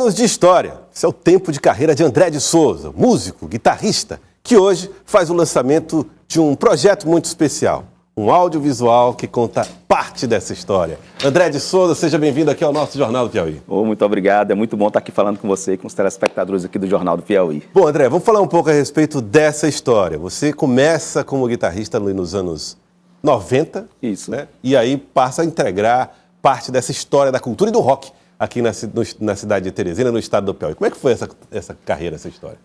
anos de história. Esse é o tempo de carreira de André de Souza, músico, guitarrista, que hoje faz o lançamento de um projeto muito especial. Um audiovisual que conta parte dessa história. André de Souza, seja bem-vindo aqui ao nosso Jornal do Piauí. Muito obrigado, é muito bom estar aqui falando com você e com os telespectadores aqui do Jornal do Piauí. Bom, André, vamos falar um pouco a respeito dessa história. Você começa como guitarrista nos anos 90, Isso. Né? E aí passa a integrar parte dessa história da cultura e do rock aqui na cidade de Teresina, no estado do Piauí. Como é que foi essa carreira, essa história?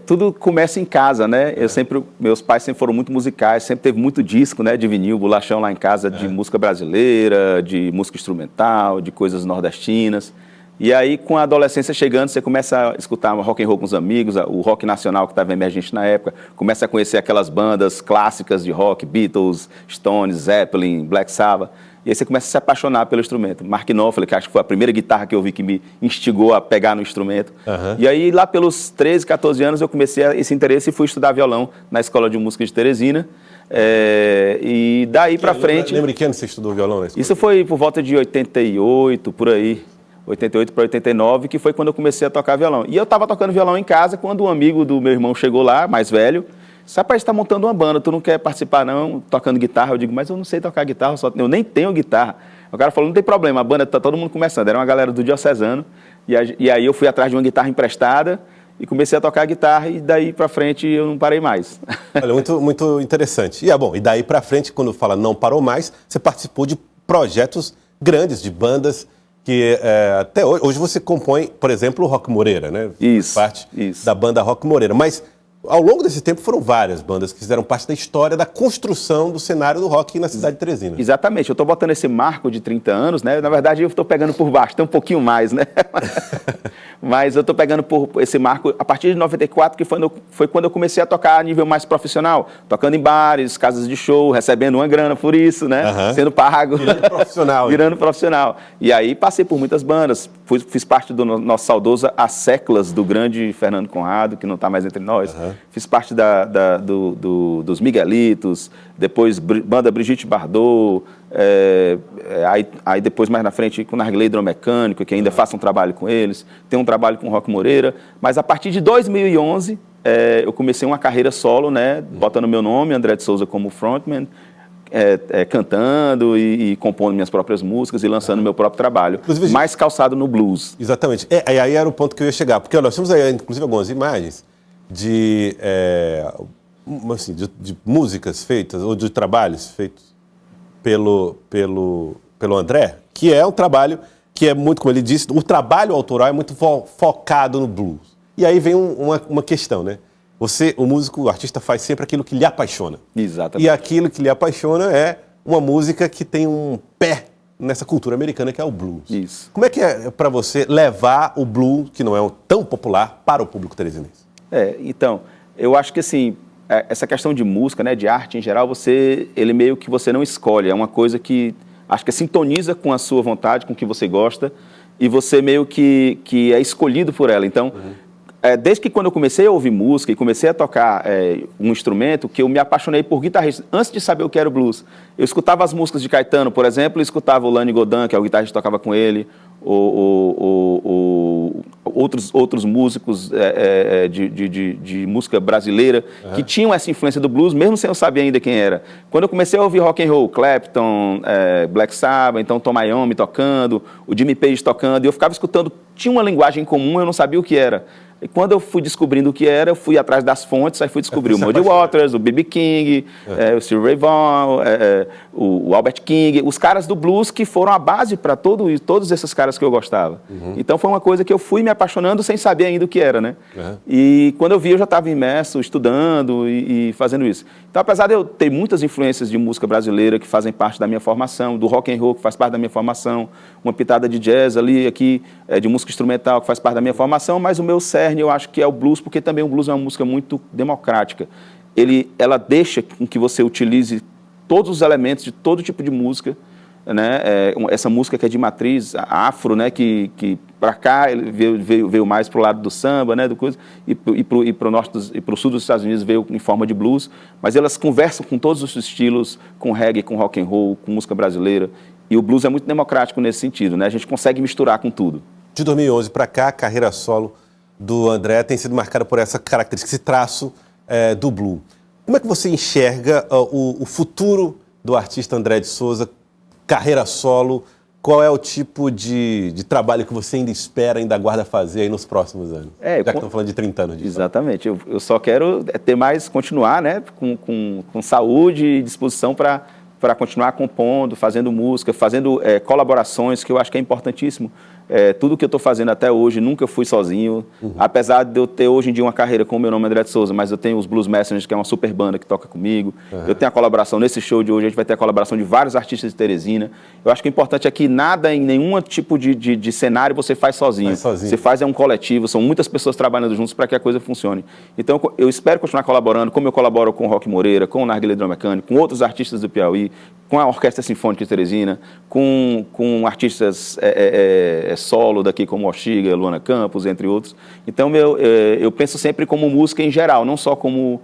Tudo começa em casa, né? Meus pais sempre foram muito musicais, sempre teve muito disco, né? De vinil, bolachão lá em casa, de música brasileira, de música instrumental, de coisas nordestinas. E aí, com a adolescência chegando, você começa a escutar rock and roll com os amigos, o rock nacional que estava emergente na época, começa a conhecer aquelas bandas clássicas de rock, Beatles, Stones, Zeppelin, Black Sabbath. E aí você começa a se apaixonar pelo instrumento. Mark Knopfler, que acho que foi a primeira guitarra que eu vi que me instigou a pegar no instrumento. E aí, lá pelos 13, 14 anos, eu comecei esse interesse e fui estudar violão na Escola de Música de Teresina. E daí pra frente... Lembra que ano você estudou violão na escola? Isso foi por volta de 88, por aí. 88 para 89, que foi quando eu comecei a tocar violão. E eu estava tocando violão em casa quando um amigo do meu irmão chegou lá, mais velho. Rapaz, você está montando uma banda, tu não quer participar não, tocando guitarra? Eu digo, mas eu não sei tocar guitarra, eu nem tenho guitarra. O cara falou, não tem problema, a banda está todo mundo começando. Era uma galera do Diocesano. E aí eu fui atrás de uma guitarra emprestada e comecei a tocar guitarra e daí para frente eu não parei mais. Olha, muito interessante. E daí para frente, quando fala não parou mais, você participou de projetos grandes, de bandas que até hoje você compõe, por exemplo, o Rock Moreira, né? Isso. Parte da banda Rock Moreira. Mas ao longo desse tempo foram várias bandas que fizeram parte da história da construção do cenário do rock na cidade de Teresina. Exatamente. Eu estou botando esse marco de 30 anos, né? Na verdade, eu estou pegando por baixo, tem um pouquinho mais, né? Mas eu estou pegando por esse marco a partir de 94, que foi quando eu comecei a tocar a nível mais profissional. Tocando em bares, casas de show, recebendo uma grana por isso, né? Sendo pago. Virando profissional. Virando profissional. E aí passei por muitas bandas. Fiz parte do nosso saudoso As Seclas, do grande Fernando Conrado, que não está mais entre nós. Fiz parte dos Miguelitos, depois banda Brigitte Bardot, aí depois mais na frente com o Narguilé Hidromecânico, que ainda faço um trabalho com eles, tenho um trabalho com o Rock Moreira, mas a partir de 2011 eu comecei uma carreira solo, né, botando meu nome, André de Souza, como frontman, cantando e compondo minhas próprias músicas e lançando meu próprio trabalho, inclusive, mais calçado no blues. Exatamente, aí era o ponto que eu ia chegar, porque nós temos aí inclusive algumas imagens de músicas feitas, ou de trabalhos feitos pelo André, que é um trabalho que é muito, como ele disse, o trabalho autoral é muito focado no blues. E aí vem uma questão, né? O músico, o artista faz sempre aquilo que lhe apaixona. Exatamente. E aquilo que lhe apaixona é uma música que tem um pé nessa cultura americana que é o blues. Isso. Como é que é para você levar o blues, que não é tão popular, para o público teresinense? Então, eu acho que assim, essa questão de música, né, de arte em geral, ele meio que você não escolhe, é uma coisa que acho que sintoniza com a sua vontade, com o que você gosta, e você meio que é escolhido por ela. Então, desde que quando eu comecei a ouvir música e comecei a tocar um instrumento, que eu me apaixonei por guitarrista, antes de saber o que era o blues. Eu escutava as músicas de Caetano, por exemplo, e escutava o Lani Godin, que é o guitarrista que tocava com ele, outros músicos de música brasileira que tinham essa influência do blues, mesmo sem eu saber ainda quem era. Quando eu comecei a ouvir rock and roll, Clapton, Black Sabbath, então Tom Iommi tocando, o Jimmy Page tocando, e eu ficava escutando, tinha uma linguagem comum, eu não sabia o que era. E quando eu fui descobrindo o que era, eu fui atrás das fontes, aí fui descobrir o Muddy Waters, o B.B. King, o Stevie Ray Vaughan, o Albert King, os caras do blues que foram a base para todos esses caras que eu gostava. Então foi uma coisa que eu fui me apaixonando sem saber ainda o que era, né? E quando eu vi, eu já estava imerso, estudando e fazendo isso. Então, apesar de eu ter muitas influências de música brasileira que fazem parte da minha formação, do rock and roll que faz parte da minha formação, uma pitada de jazz ali, aqui, de música instrumental que faz parte da minha formação, mas o meu cerne eu acho que é o blues, porque também o blues é uma música muito democrática. Ela deixa com que você utilize todos os elementos de todo tipo de música, né? Essa música que é de matriz afro, né? Que para cá ele veio mais para o lado do samba, né? E para o norte e para o sul dos Estados Unidos veio em forma de blues, mas elas conversam com todos os estilos, com reggae, com rock and roll, com música brasileira. E o blues é muito democrático nesse sentido, né? A gente consegue misturar com tudo. de 2011 para cá, a carreira solo do André tem sido marcada por essa característica, esse traço do blues. Como é que você enxerga o futuro do artista André de Souza, carreira solo? Qual é o tipo de trabalho que você ainda espera, ainda aguarda fazer aí nos próximos anos? Já que estamos falando de 30 anos. Exatamente. Eu só quero ter mais, continuar, né, com saúde e disposição para continuar compondo, fazendo música, fazendo colaborações, que eu acho que é importantíssimo. Tudo que eu estou fazendo até hoje, nunca fui sozinho. Apesar de eu ter hoje em dia uma carreira com o meu nome André de Souza, mas eu tenho os Blues Messengers, que é uma super banda que toca comigo. Eu tenho a colaboração nesse show de hoje, a gente vai ter a colaboração de vários artistas de Teresina. Eu acho que o importante é que nada, em nenhum tipo de cenário, você faz sozinho. Você faz um coletivo, são muitas pessoas trabalhando juntos para que a coisa funcione. Então, eu espero continuar colaborando, como eu colaboro com o Rock Moreira, com o Narguilé Hidromecânico, com outros artistas do Piauí, com a Orquestra Sinfônica de Teresina, com artistas solo daqui, como Oxiga, Luana Campos, entre outros. Então, eu penso sempre como música em geral, não só como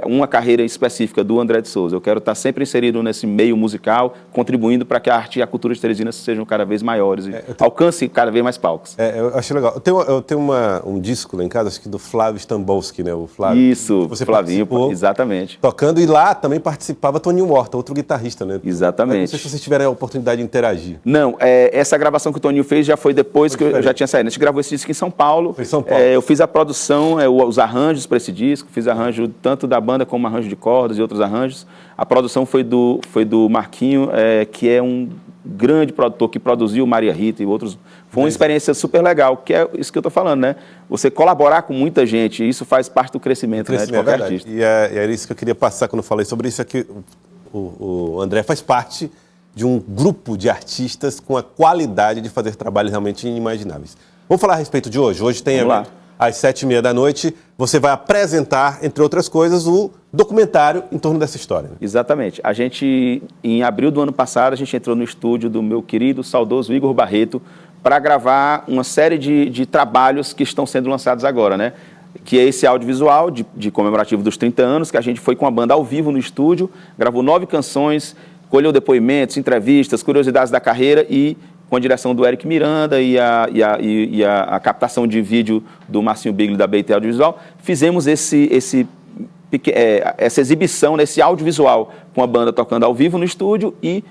uma carreira específica do André de Souza. Eu quero estar sempre inserido nesse meio musical, contribuindo para que a arte e a cultura de Teresina sejam cada vez maiores e alcancem cada vez mais palcos. Eu achei legal. Eu tenho um disco lá em casa, acho que do Flávio Stambolski, né? O Flávio. Isso, você Flavinho, exatamente. Tocando, e lá também participava Toninho Horta, outro guitarrista, né? Exatamente. Não sei se vocês tiveram a oportunidade de interagir. Não, essa gravação que o Toninho fez já foi depois que eu já tinha saído. A gente gravou esse disco em São Paulo. Foi em São Paulo. Eu fiz a produção, os arranjos para esse disco, fiz arranjo tanto da banda como arranjo de cordas e outros arranjos. A produção foi do Marquinho, que é um grande produtor que produziu Maria Rita e outros. Foi uma experiência super legal, que é isso que eu estou falando, né? Você colaborar com muita gente, isso faz parte do crescimento, né, de qualquer artista. E era isso que eu queria passar quando eu falei sobre isso, é que o André faz parte de um grupo de artistas com a qualidade de fazer trabalhos realmente inimagináveis. Vamos falar a respeito de hoje. Hoje tem às 7h30 da noite, você vai apresentar, entre outras coisas, o documentário em torno dessa história. Né? Exatamente. A gente, em abril do ano passado, a gente entrou no estúdio do meu querido, saudoso Igor Barreto, para gravar uma série de trabalhos que estão sendo lançados agora, né? Que é esse audiovisual de comemorativo dos 30 anos, que a gente foi com a banda ao vivo no estúdio, gravou 9 canções, colheu depoimentos, entrevistas, curiosidades da carreira e com a direção do Eric Miranda e a captação de vídeo do Marcinho Bigli da BT Audiovisual, fizemos essa exibição, esse audiovisual com a banda tocando ao vivo no estúdio e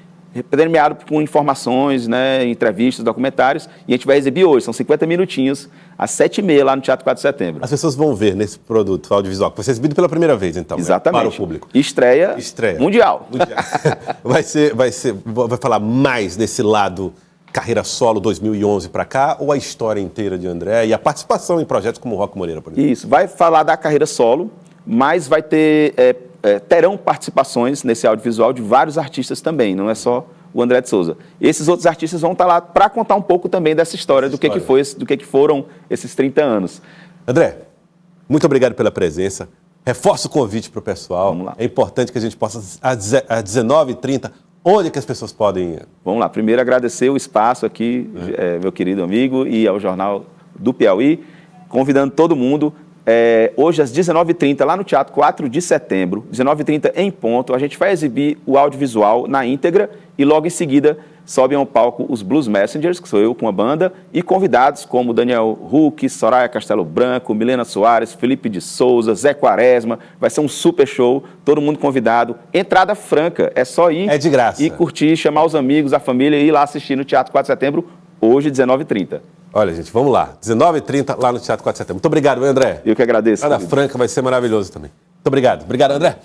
premiado com informações, né, entrevistas, documentários, e a gente vai exibir hoje, são 50 minutinhos, às 7h30 lá no Teatro 4 de Setembro. As pessoas vão ver nesse produto audiovisual, que vai ser exibido pela primeira vez, então, exatamente, né, para o público. Estreia mundial. Vai falar mais desse lado carreira solo 2011 para cá, ou a história inteira de André e a participação em projetos como o Rock Moreira, por exemplo? Isso, vai falar da carreira solo, mas vai ter... terão participações nesse audiovisual de vários artistas também, não é só o André de Souza. Esses outros artistas vão estar lá para contar um pouco também dessa história, do que foram esses 30 anos. André, muito obrigado pela presença. Reforço o convite para o pessoal. Vamos lá. É importante que a gente possa, às 19h30, onde que as pessoas podem ir? Vamos lá. Primeiro, agradecer o espaço aqui, meu querido amigo, e ao Jornal do Piauí, convidando todo mundo. Hoje, às 19h30, lá no Teatro 4 de Setembro, 19h30 em ponto, a gente vai exibir o audiovisual na íntegra e logo em seguida sobem ao palco os Blues Messengers, que sou eu com a banda, e convidados como Daniel Huck, Soraya Castelo Branco, Milena Soares, Felipe de Souza, Zé Quaresma. Vai ser um super show, todo mundo convidado. Entrada franca, é só ir de graça. E curtir, chamar os amigos, a família e ir lá assistir no Teatro 4 de Setembro, hoje, 19h30. Olha, gente, vamos lá. 19h30 lá no Teatro 4 de Setembro. Muito obrigado, André. Eu que agradeço. Entrada franca vai ser maravilhoso também. Muito obrigado. Obrigado, André.